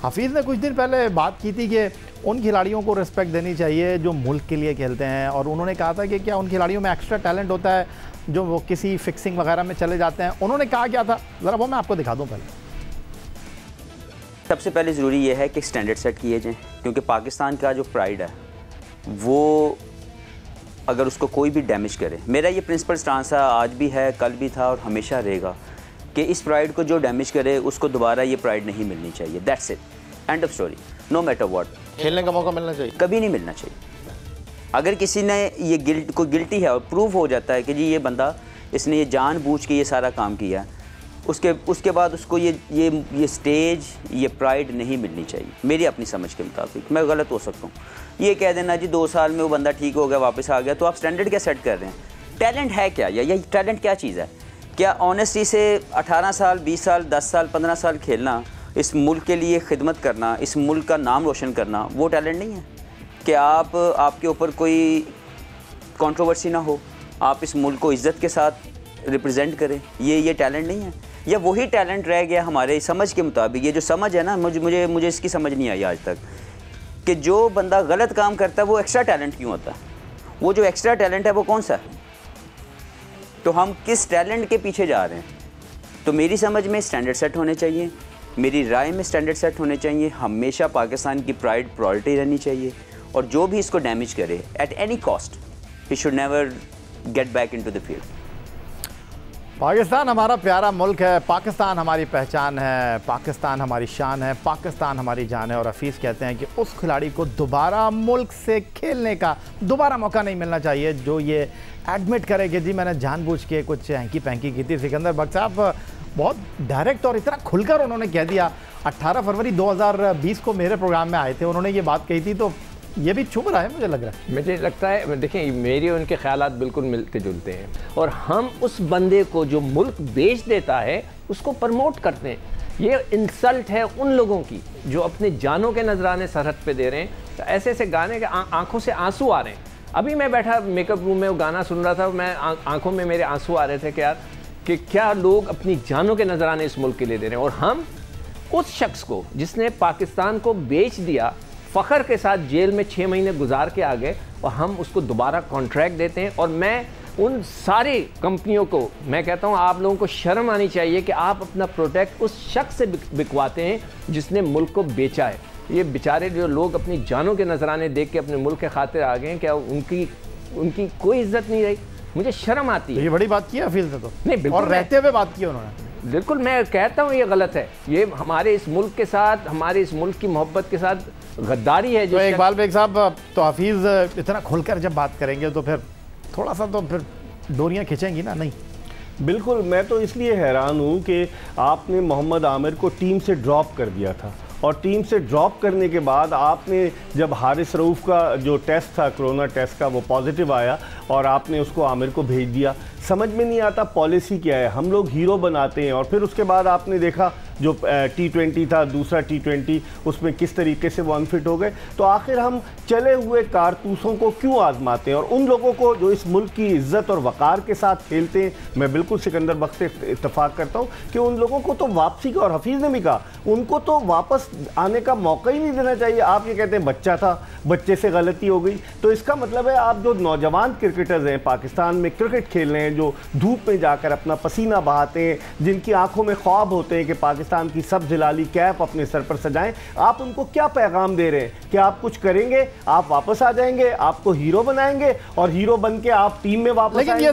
हफीज़ ने कुछ दिन पहले बात की थी कि उन खिलाड़ियों को रिस्पेक्ट देनी चाहिए जो मुल्क के लिए खेलते हैं, और उन्होंने कहा था कि क्या उन खिलाड़ियों में एक्स्ट्रा टैलेंट होता है जो वो किसी फिक्सिंग वगैरह में चले जाते हैं। उन्होंने कहा क्या था, ज़रा वो मैं आपको दिखा दूँ। पहले सबसे पहले ज़रूरी ये है कि स्टैंडर्ड सेट किए जाएँ, क्योंकि पाकिस्तान का जो प्राइड है वो अगर उसको कोई भी डैमेज करे, मेरा ये प्रिंसिपल स्टांस है, आज भी है, कल भी था और हमेशा रहेगा, कि इस प्राइड को जो डैमेज करे उसको दोबारा ये प्राइड नहीं मिलनी चाहिए। That's it, end of story, no matter what. खेलने का मौका मिलना चाहिए, कभी नहीं मिलना चाहिए। अगर किसी ने ये कोई गिल्टी है और प्रूव हो जाता है कि जी ये बंदा, इसने ये जानबूझ के ये सारा काम किया है, उसके बाद उसको ये स्टेज, ये प्राइड नहीं मिलनी चाहिए। मेरी अपनी समझ के मुताबिक, मैं गलत हो सकता हूँ। ये कह देना जी 2 साल में वो बंदा ठीक हो गया, वापस आ गया, तो आप स्टैंडर्ड क्या सेट कर रहे हैं? टैलेंट है क्या, या टैलेंट क्या चीज़ है? क्या ऑनेस्टी से 18 साल, 20 साल, 10 साल, 15 साल खेलना, इस मुल्क के लिए खिदमत करना, इस मुल्क का नाम रोशन करना, वो टैलेंट नहीं है? कि आपके ऊपर कोई कंट्रोवर्सी ना हो, आप इस मुल्क को इज़्ज़त के साथ रिप्रेजेंट करें, ये टैलेंट नहीं है? या वही टैलेंट रह गया हमारे समझ के मुताबिक? ये जो समझ है ना, मुझे इसकी समझ नहीं आई आज तक, कि जो बंदा गलत काम करता है वो एक्स्ट्रा टैलेंट क्यों होता है? वो जो एक्स्ट्रा टैलेंट है वो कौन सा है? तो हम किस टैलेंट के पीछे जा रहे हैं? तो मेरी समझ में स्टैंडर्ड सेट होने चाहिए, मेरी राय में स्टैंडर्ड सेट होने चाहिए। हमेशा पाकिस्तान की प्राइड प्रायोरिटी रहनी चाहिए, और जो भी इसको डैमेज करे at any cost, he should never get back into the field. Pakistan हमारा प्यारा मुल्क है, पाकिस्तान हमारी पहचान है, पाकिस्तान हमारी शान है, पाकिस्तान हमारी जान है। और हफीज़ कहते हैं कि उस खिलाड़ी को दोबारा मुल्क से खेलने का दोबारा मौका नहीं मिलना चाहिए जो ये एडमिट करे कि जी मैंने जानबूझ के कुछ हैंकी पैंकी की थी। सिकंदर बख्श साहब बहुत डायरेक्ट और इतना खुलकर उन्होंने कह दिया। 18 फरवरी 2020 को मेरे प्रोग्राम में आए थे, उन्होंने ये बात कही थी, तो ये भी चुभ रहा है, मुझे लग रहा है। मुझे लगता है, देखिए मेरे उनके ख्यालात बिल्कुल मिलते जुलते हैं, और हम उस बंदे को जो मुल्क बेच देता है उसको प्रमोट करते हैं। ये इंसल्ट है उन लोगों की जो अपने जानों के नजराने सरहद पे दे रहे हैं। तो ऐसे ऐसे गाने के आंखों से आंसू आ रहे हैं। अभी मैं बैठा मेकअप रूम में वो गाना सुन रहा था, मैं आंखों में मेरे आंसू आ रहे थे कि यार कि क्या लोग अपनी जानों के नजराने इस मुल्क के लिए दे रहे हैं। और हम उस शख्स को जिसने पाकिस्तान को बेच दिया, फ़ख्र के साथ जेल में 6 महीने गुजार के आ गए, और हम उसको दोबारा कॉन्ट्रैक्ट देते हैं। और मैं उन सारे कंपनियों को मैं कहता हूं, आप लोगों को शर्म आनी चाहिए कि आप अपना प्रोडक्ट उस शख्स से बिकवाते हैं जिसने मुल्क को बेचा है। ये बेचारे जो लोग अपनी जानों के नजराने देख के अपने मुल्क के खातिर आ गए हैं, क्या उनकी कोई इज्जत नहीं रही? मुझे शर्म आती है। ये बड़ी बात की है हफीज़ ने तो, नहीं, और रहते हुए बात की उन्होंने। बिल्कुल मैं कहता हूँ ये गलत है। ये हमारे इस मुल्क के साथ, हमारे इस मुल्क की मोहब्बत के साथ गद्दारी है। जो तो इकबाल बेग साहब, तो हफीज़ इतना खुलकर जब बात करेंगे तो फिर थोड़ा सा तो फिर डोरियां खिंचेंगी ना? नहीं, बिल्कुल। मैं तो इसलिए हैरान हूँ कि आपने मोहम्मद आमिर को टीम से ड्रॉप कर दिया था, और टीम से ड्रॉप करने के बाद आपने जब हारिस रऊफ़ का जो टेस्ट था, कोरोना टेस्ट का, वो पॉजिटिव आया और आपने उसको आमिर को भेज दिया। समझ में नहीं आता पॉलिसी क्या है। हम लोग हीरो बनाते हैं, और फिर उसके बाद आपने देखा जो T20 था, दूसरा T20, उसमें किस तरीके से वो अनफिट हो गए। तो आखिर हम चले हुए कारतूसों को क्यों आजमाते हैं? और उन लोगों को जो इस मुल्क की इज्जत और वक़ार के साथ खेलते हैं, मैं बिल्कुल सिकंदर बख्श से इत्तफाक करता हूँ कि उन लोगों को तो वापसी का, और हफीज़ ने भी कहा, उनको तो वापस आने का मौका ही नहीं देना चाहिए। आप ये कहते हैं बच्चा था, बच्चे से गलती हो गई, तो इसका मतलब है आप जो नौजवान क्रिकेटर्स हैं, पाकिस्तान में क्रिकेट खेल रहे हैं, जो धूप में जाकर अपना पसीना बहाते हैं, जिनकी आंखों में ख्वाब होते हैं कि पाकिस्तान की सब जिलाली कैप अपने सर पर सजाएं, आप उनको क्या पैगाम दे रहे हैं? कि आप कुछ करेंगे, आप वापस आ जाएंगे, आपको हीरो बनाएंगे, और हीरो बन के आप टीम में वापस आएंगे?